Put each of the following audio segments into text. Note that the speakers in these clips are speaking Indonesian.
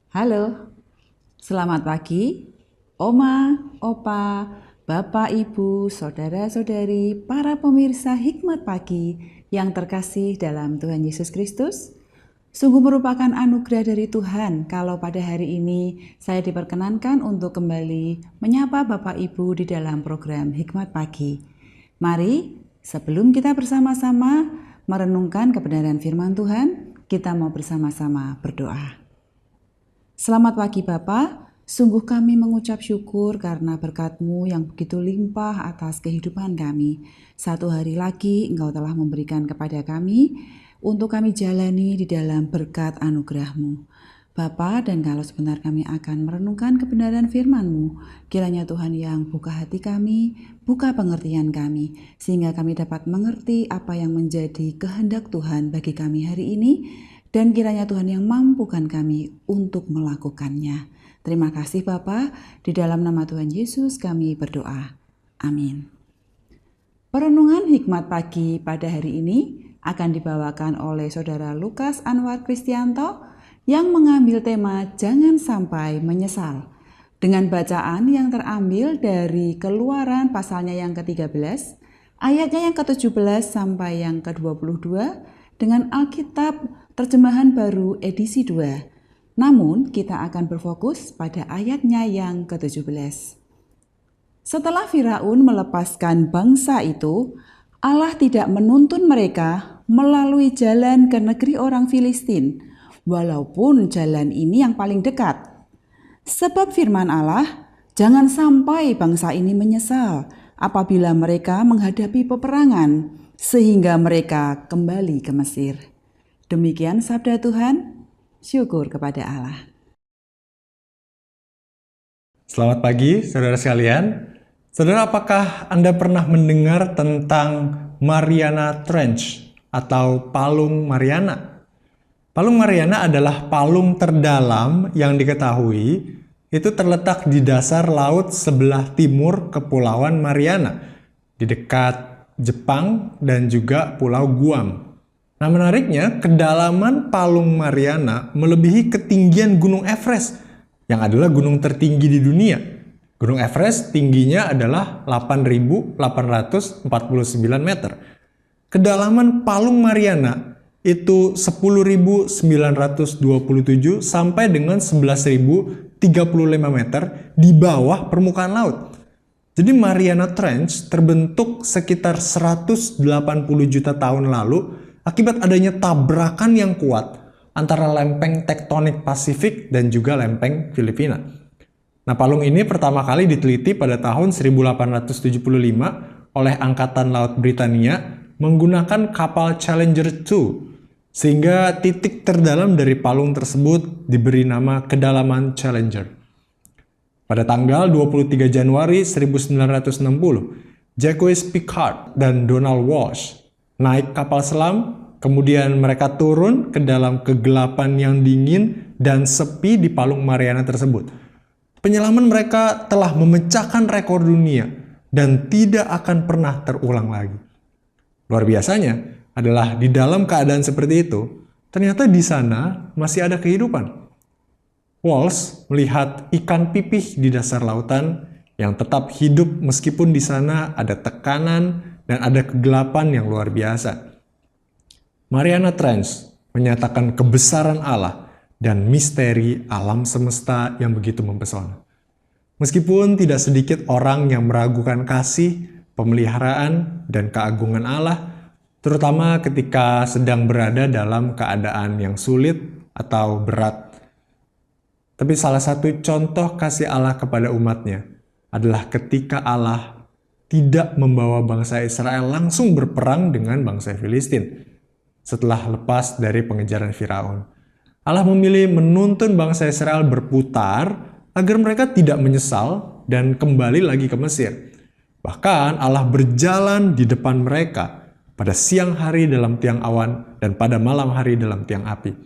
Halo, selamat pagi, Oma, Opa, Bapak, Ibu, Saudara-saudari, para pemirsa Hikmat Pagi yang terkasih dalam Tuhan Yesus Kristus. Sungguh merupakan anugerah dari Tuhan kalau pada hari ini saya diperkenankan untuk kembali menyapa Bapak Ibu di dalam program Hikmat Pagi. Mari, sebelum kita bersama-sama merenungkan kebenaran firman Tuhan, kita mau bersama-sama berdoa. Selamat pagi Bapa, sungguh kami mengucap syukur karena berkat-Mu yang begitu limpah atas kehidupan kami. Satu hari lagi Engkau telah memberikan kepada kami untuk kami jalani di dalam berkat anugerah-Mu. Bapa, dan kalau sebentar kami akan merenungkan kebenaran firman-Mu, kiranya Tuhan yang buka hati kami, buka pengertian kami, sehingga kami dapat mengerti apa yang menjadi kehendak Tuhan bagi kami hari ini, dan kiranya Tuhan yang mampukan kami untuk melakukannya. Terima kasih Bapa, di dalam nama Tuhan Yesus kami berdoa. Amin. Perenungan Hikmat Pagi pada hari ini akan dibawakan oleh Saudara Lukas Anwar Kristianto yang mengambil tema Jangan Sampai Menyesal, dengan bacaan yang terambil dari Keluaran pasalnya yang ke-13, ayatnya yang ke-17 sampai yang ke-22, dengan Alkitab Terjemahan Baru edisi 2. Namun kita akan berfokus pada ayatnya yang ke-17. Setelah Firaun melepaskan bangsa itu, Allah tidak menuntun mereka melalui jalan ke negeri orang Filistin, walaupun jalan ini yang paling dekat. Sebab firman Allah, jangan sampai bangsa ini menyesal apabila mereka menghadapi peperangan, sehingga mereka kembali ke Mesir. Demikian sabda Tuhan, syukur kepada Allah. Selamat pagi, saudara sekalian. Saudara, apakah Anda pernah mendengar tentang Mariana Trench atau Palung Mariana? Palung Mariana adalah palung terdalam yang diketahui itu terletak di dasar laut sebelah timur Kepulauan Mariana, di dekat Jepang dan juga Pulau Guam. Nah, menariknya, kedalaman Palung Mariana melebihi ketinggian Gunung Everest, yang adalah gunung tertinggi di dunia. Gunung Everest tingginya adalah 8.849 meter. Kedalaman Palung Mariana itu 10.927 sampai dengan 11.035 meter di bawah permukaan laut. Jadi Mariana Trench terbentuk sekitar 180 juta tahun lalu akibat adanya tabrakan yang kuat antara lempeng tektonik Pasifik dan juga lempeng Filipina. Nah, palung ini pertama kali diteliti pada tahun 1875 oleh Angkatan Laut Britania menggunakan kapal Challenger 2, sehingga titik terdalam dari palung tersebut diberi nama kedalaman Challenger. Pada tanggal 23 Januari 1960, Jacques Piccard dan Donald Walsh naik kapal selam, kemudian mereka turun ke dalam kegelapan yang dingin dan sepi di Palung Mariana tersebut. Penyelaman mereka telah memecahkan rekor dunia dan tidak akan pernah terulang lagi. Luar biasanya adalah di dalam keadaan seperti itu, ternyata di sana masih ada kehidupan. Walsh melihat ikan pipih di dasar lautan yang tetap hidup meskipun di sana ada tekanan dan ada kegelapan yang luar biasa. Mariana Trench menyatakan kebesaran Allah dan misteri alam semesta yang begitu mempesona. Meskipun tidak sedikit orang yang meragukan kasih, pemeliharaan, dan keagungan Allah, terutama ketika sedang berada dalam keadaan yang sulit atau berat. Tapi salah satu contoh kasih Allah kepada umatnya adalah ketika Allah tidak membawa bangsa Israel langsung berperang dengan bangsa Filistin setelah lepas dari pengejaran Firaun. Allah memilih menuntun bangsa Israel berputar agar mereka tidak menyesal dan kembali lagi ke Mesir. Bahkan Allah berjalan di depan mereka pada siang hari dalam tiang awan dan pada malam hari dalam tiang api.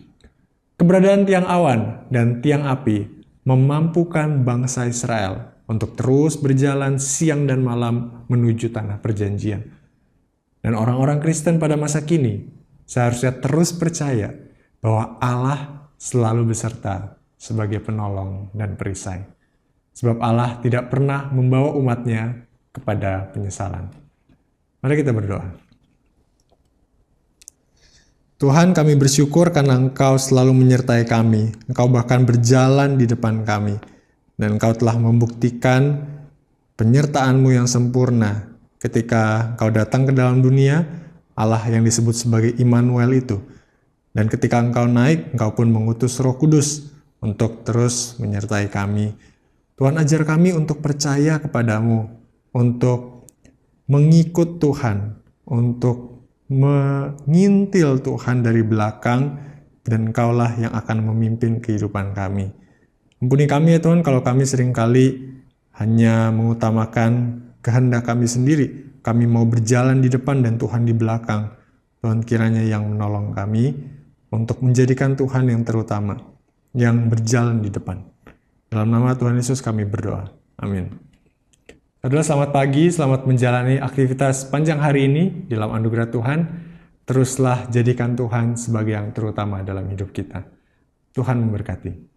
Keberadaan tiang awan dan tiang api memampukan bangsa Israel untuk terus berjalan siang dan malam menuju tanah perjanjian. Dan orang-orang Kristen pada masa kini seharusnya terus percaya bahwa Allah selalu beserta sebagai penolong dan perisai. Sebab Allah tidak pernah membawa umatnya kepada penyesalan. Mari kita berdoa. Tuhan, kami bersyukur karena Engkau selalu menyertai kami. Engkau bahkan berjalan di depan kami. Dan Engkau telah membuktikan penyertaan-Mu yang sempurna ketika Engkau datang ke dalam dunia, Allah yang disebut sebagai Immanuel itu. Dan ketika Engkau naik, Engkau pun mengutus Roh Kudus untuk terus menyertai kami. Tuhan, ajar kami untuk percaya kepadamu, untuk mengikut Tuhan, untuk mengintil Tuhan dari belakang, dan Engkaulah yang akan memimpin kehidupan kami. Ampuni kami ya Tuhan kalau kami seringkali hanya mengutamakan kehendak kami sendiri. Kami mau berjalan di depan dan Tuhan di belakang. Tuhan kiranya yang menolong kami untuk menjadikan Tuhan yang terutama, yang berjalan di depan. Dalam nama Tuhan Yesus kami berdoa. Amin. Saudara, selamat pagi, selamat menjalani aktivitas panjang hari ini dalam anugerah Tuhan. Teruslah jadikan Tuhan sebagai yang terutama dalam hidup kita. Tuhan memberkati.